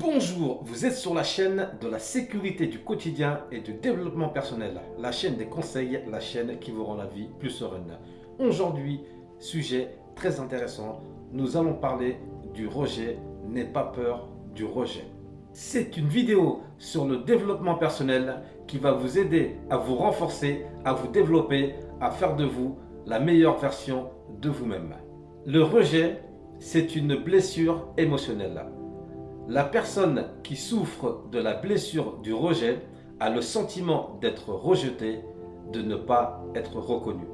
Bonjour, vous êtes sur la chaîne de la sécurité du quotidien et du développement personnel, la chaîne des conseils, la chaîne qui vous rend la vie plus sereine. Aujourd'hui, sujet très intéressant, nous allons parler du rejet. N'aie pas peur du rejet. C'est une vidéo sur le développement personnel qui va vous aider à vous renforcer, à vous développer, à faire de vous la meilleure version de vous-même. Le rejet, c'est une blessure émotionnelle. La personne qui souffre de la blessure du rejet a le sentiment d'être rejetée, de ne pas être reconnue.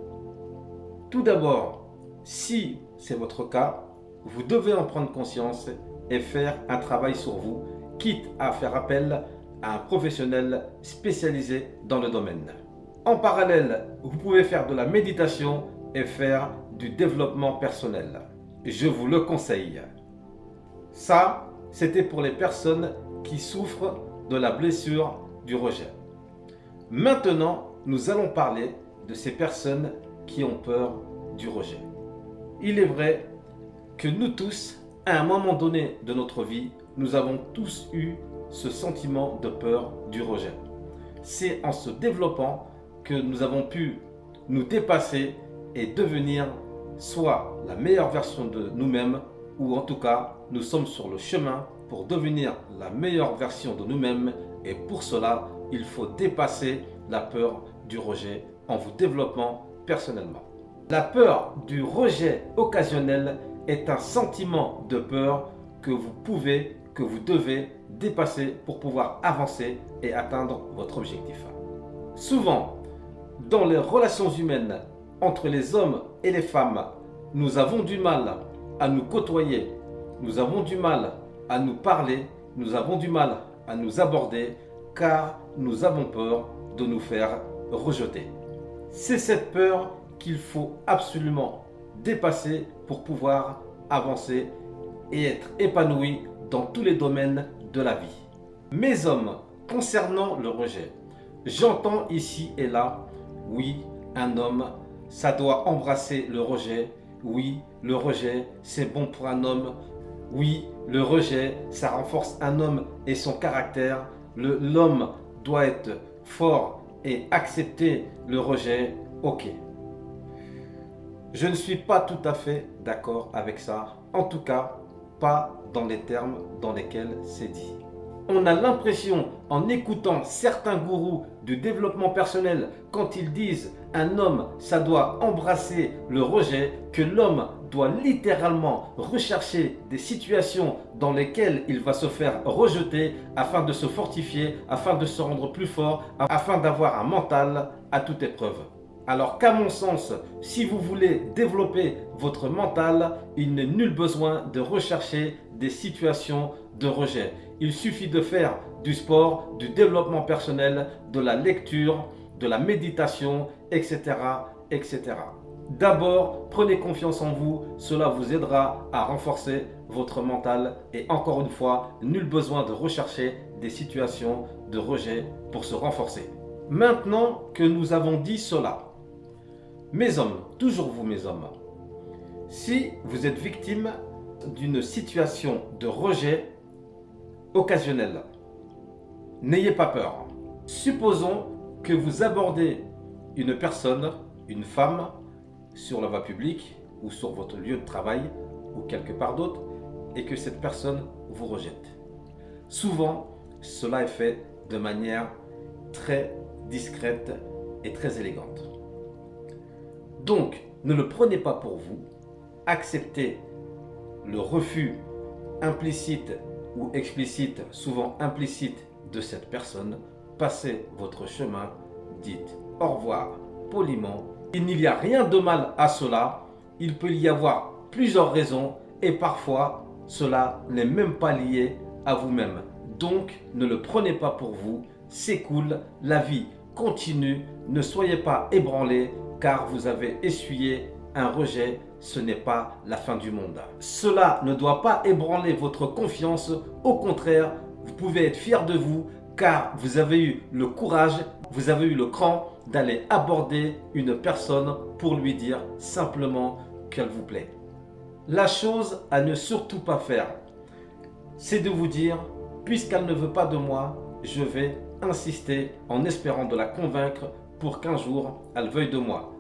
Tout d'abord, si c'est votre cas, vous devez en prendre conscience et faire un travail sur vous, quitte à faire appel à un professionnel spécialisé dans le domaine. En parallèle, vous pouvez faire de la méditation et faire du développement personnel. Je vous le conseille. Ça, c'était pour les personnes qui souffrent de la blessure du rejet. Maintenant, nous allons parler de ces personnes qui ont peur du rejet. Il est vrai que nous tous, à un moment donné de notre vie, nous avons tous eu ce sentiment de peur du rejet. C'est en se développant que nous avons pu nous dépasser et devenir soit la meilleure version de nous-mêmes, ou en tout cas, nous sommes sur le chemin pour devenir la meilleure version de nous-mêmes, et pour cela, il faut dépasser la peur du rejet en vous développant personnellement. La peur du rejet occasionnel est un sentiment de peur que vous pouvez, que vous devez dépasser pour pouvoir avancer et atteindre votre objectif. Souvent, dans les relations humaines entre les hommes et les femmes, nous avons du mal à nous côtoyer, nous avons du mal à nous parler, nous avons du mal à nous aborder car nous avons peur de nous faire rejeter. C'est cette peur qu'il faut absolument dépasser pour pouvoir avancer et être épanoui dans tous les domaines de la vie. Mes hommes, concernant le rejet, j'entends ici et là, oui, un homme, ça doit embrasser le rejet. Oui, le rejet, c'est bon pour un homme. Oui, le rejet, ça renforce un homme et son caractère. L'homme doit être fort et accepter le rejet. Ok. Je ne suis pas tout à fait d'accord avec ça. En tout cas, pas dans les termes dans lesquels c'est dit. On a l'impression, en écoutant certains gourous du développement personnel, quand ils disent un homme, ça doit embrasser le rejet, que l'homme doit littéralement rechercher des situations dans lesquelles il va se faire rejeter afin de se fortifier, afin de se rendre plus fort, afin d'avoir un mental à toute épreuve. Alors qu'à mon sens, si vous voulez développer votre mental, il n'est nul besoin de rechercher des situations de rejet. Il suffit de faire du sport, du développement personnel, de la lecture, de la méditation, etc., etc. D'abord, prenez confiance en vous, cela vous aidera à renforcer votre mental et encore une fois, nul besoin de rechercher des situations de rejet pour se renforcer. Maintenant que nous avons dit cela, mes hommes, toujours vous mes hommes, si vous êtes victime d'une situation de rejet occasionnel, n'ayez pas peur. Supposons que vous abordez une personne, une femme, sur la voie publique ou sur votre lieu de travail ou quelque part d'autre et que cette personne vous rejette. Souvent, cela est fait de manière très discrète et très élégante. Donc, ne le prenez pas pour vous, acceptez le refus implicite ou explicite, souvent implicite de cette personne, passez votre chemin, dites au revoir poliment. Il n'y a rien de mal à cela, il peut y avoir plusieurs raisons et parfois cela n'est même pas lié à vous-même. Donc ne le prenez pas pour vous, c'est cool, la vie continue, ne soyez pas ébranlés car vous avez essuyé un rejet, ce n'est pas la fin du monde. Cela ne doit pas ébranler votre confiance, au contraire, vous pouvez être fiers de vous car vous avez eu le courage, vous avez eu le cran d'aller aborder une personne pour lui dire simplement qu'elle vous plaît. La chose à ne surtout pas faire, c'est de vous dire puisqu'elle ne veut pas de moi, je vais insister en espérant de la convaincre pour qu'un jour elle veuille de moi.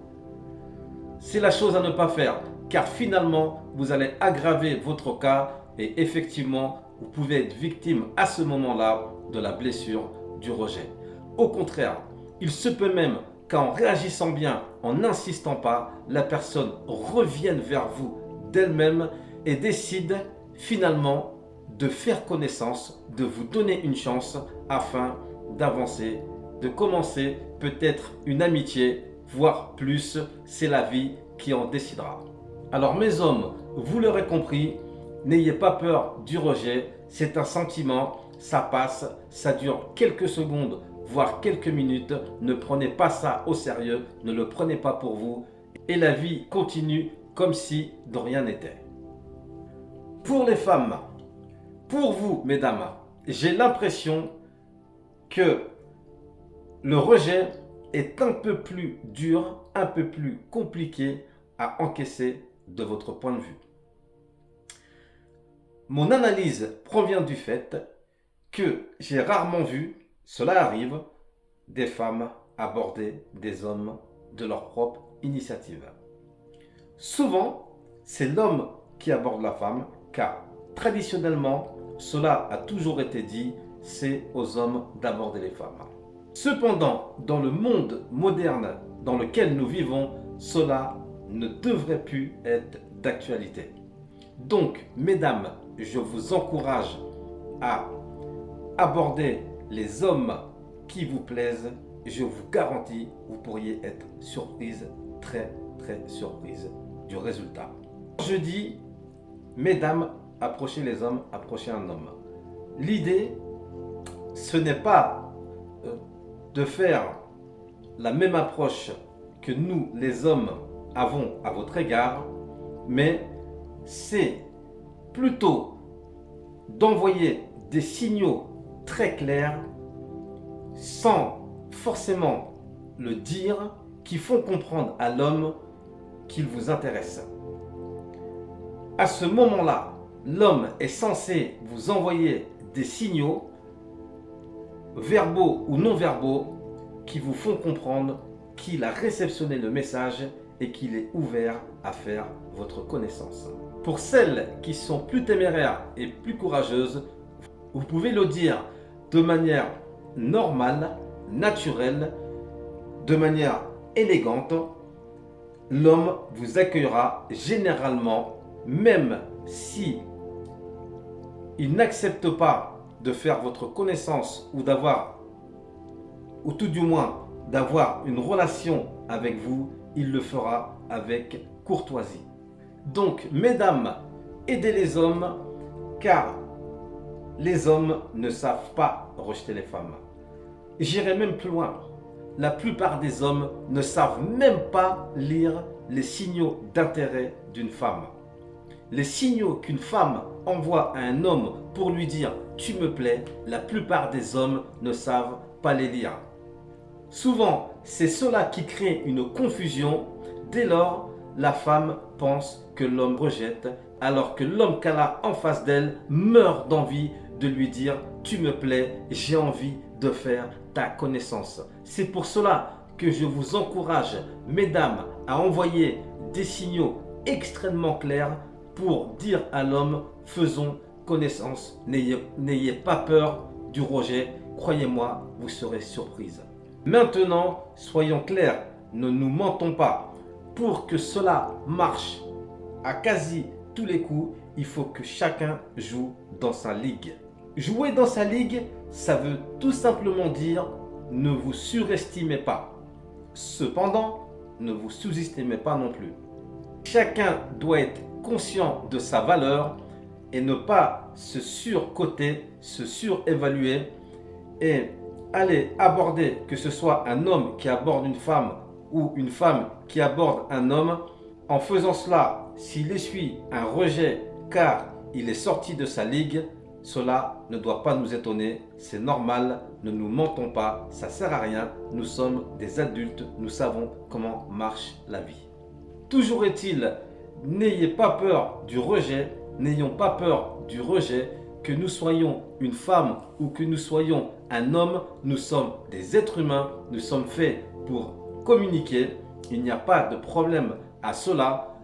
C'est la chose à ne pas faire, car finalement, vous allez aggraver votre cas et effectivement, vous pouvez être victime à ce moment-là de la blessure du rejet. Au contraire, il se peut même qu'en réagissant bien, en n'insistant pas, la personne revienne vers vous d'elle-même et décide finalement de faire connaissance, de vous donner une chance afin d'avancer, de commencer peut-être une amitié, voire plus, c'est la vie qui en décidera. Alors mes hommes, vous l'aurez compris, n'ayez pas peur du rejet, c'est un sentiment, ça passe, ça dure quelques secondes, voire quelques minutes, ne prenez pas ça au sérieux, ne le prenez pas pour vous, et la vie continue comme si de rien n'était. Pour les femmes, pour vous mesdames, j'ai l'impression que le rejet est un peu plus dur, un peu plus compliqué à encaisser de votre point de vue. Mon analyse provient du fait que j'ai rarement vu, cela arrive, des femmes aborder des hommes de leur propre initiative. Souvent, c'est l'homme qui aborde la femme, car traditionnellement, cela a toujours été dit, c'est aux hommes d'aborder les femmes. Cependant, dans le monde moderne dans lequel nous vivons, cela ne devrait plus être d'actualité. Donc, mesdames, je vous encourage à aborder les hommes qui vous plaisent. Je vous garantis, vous pourriez être surprise, très surprise du résultat. Je dis, mesdames, approchez les hommes, approchez un homme. L'idée, ce n'est pas de faire la même approche que nous, les hommes, avons à votre égard, mais c'est plutôt d'envoyer des signaux très clairs, sans forcément le dire, qui font comprendre à l'homme qu'il vous intéresse. À ce moment-là, l'homme est censé vous envoyer des signaux, verbaux ou non verbaux, qui vous font comprendre qu'il a réceptionné le message et qu'il est ouvert à faire votre connaissance. Pour celles qui sont plus téméraires et plus courageuses, vous pouvez le dire de manière normale, naturelle, de manière élégante. L'homme vous accueillera généralement, même si il n'accepte pas de faire votre connaissance ou d'avoir, ou tout du moins d'avoir une relation avec vous, il le fera avec courtoisie. Donc, mesdames, aidez les hommes, car les hommes ne savent pas rejeter les femmes. J'irai même plus loin. La plupart des hommes ne savent même pas lire les signaux d'intérêt d'une femme. Les signaux qu'une femme envoie à un homme pour lui dire « tu me plais », la plupart des hommes ne savent pas les lire. Souvent, c'est cela qui crée une confusion. Dès lors, la femme pense que l'homme rejette, alors que l'homme qu'elle a en face d'elle meurt d'envie de lui dire « tu me plais, j'ai envie de faire ta connaissance ». C'est pour cela que je vous encourage, mesdames, à envoyer des signaux extrêmement clairs pour dire à l'homme « faisons connaissance ». N'ayez pas peur du rejet, croyez-moi, vous serez surprise. Maintenant, soyons clairs, ne nous mentons pas. Pour que cela marche à quasi tous les coups, il faut que chacun joue dans sa ligue. Jouer dans sa ligue, ça veut tout simplement dire ne vous surestimez pas. Cependant, ne vous sous-estimez pas non plus. Chacun doit être conscient de sa valeur et ne pas se surcoter, se surévaluer et aller aborder, que ce soit un homme qui aborde une femme ou une femme qui aborde un homme. En faisant cela, s'il essuie un rejet car il est sorti de sa ligue, cela ne doit pas nous étonner, c'est normal, ne nous mentons pas, ça sert à rien, nous sommes des adultes, nous savons comment marche la vie. Toujours est-il, n'ayez pas peur du rejet, n'ayons pas peur du rejet, que nous soyons une femme ou que nous soyons un homme, nous sommes des êtres humains, nous sommes faits pour communiquer. Il n'y a pas de problème à cela.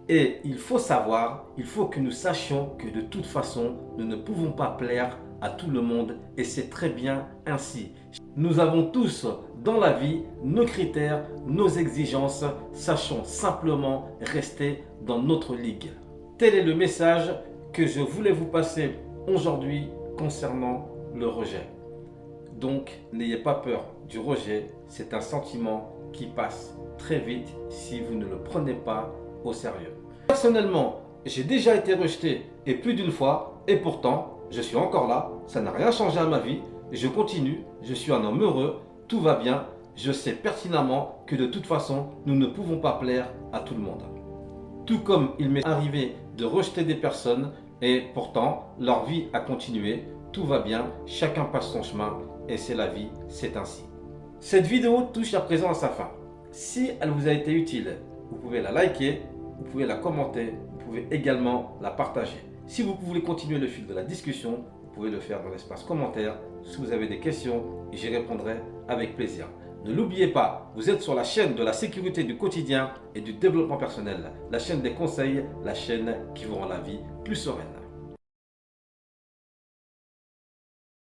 Et il faut savoir, il faut que nous sachions que de toute façon, nous ne pouvons pas plaire à tout le monde et c'est très bien ainsi. Nous avons tous dans la vie nos critères, nos exigences. Sachons simplement rester dans notre ligue. Tel est le message que je voulais vous passer aujourd'hui concernant le rejet. Donc, n'ayez pas peur du rejet. C'est un sentiment qui passe très vite si vous ne le prenez pas au sérieux. Personnellement, j'ai déjà été rejeté et plus d'une fois et pourtant, je suis encore là. Ça n'a rien changé à ma vie. Je continue. Je suis un homme heureux. Tout va bien. Je sais pertinemment que de toute façon, nous ne pouvons pas plaire à tout le monde. Tout comme il m'est arrivé de rejeter des personnes et pourtant leur vie a continué, tout va bien, chacun passe son chemin et c'est la vie, c'est ainsi. Cette vidéo touche à présent à sa fin. Si elle vous a été utile, vous pouvez la liker, vous pouvez la commenter, vous pouvez également la partager. Si vous voulez continuer le fil de la discussion, vous pouvez le faire dans l'espace commentaire. Si vous avez des questions, j'y répondrai avec plaisir. Ne l'oubliez pas, vous êtes sur la chaîne de la sécurité du quotidien et du développement personnel, la chaîne des conseils, la chaîne qui vous rend la vie plus sereine.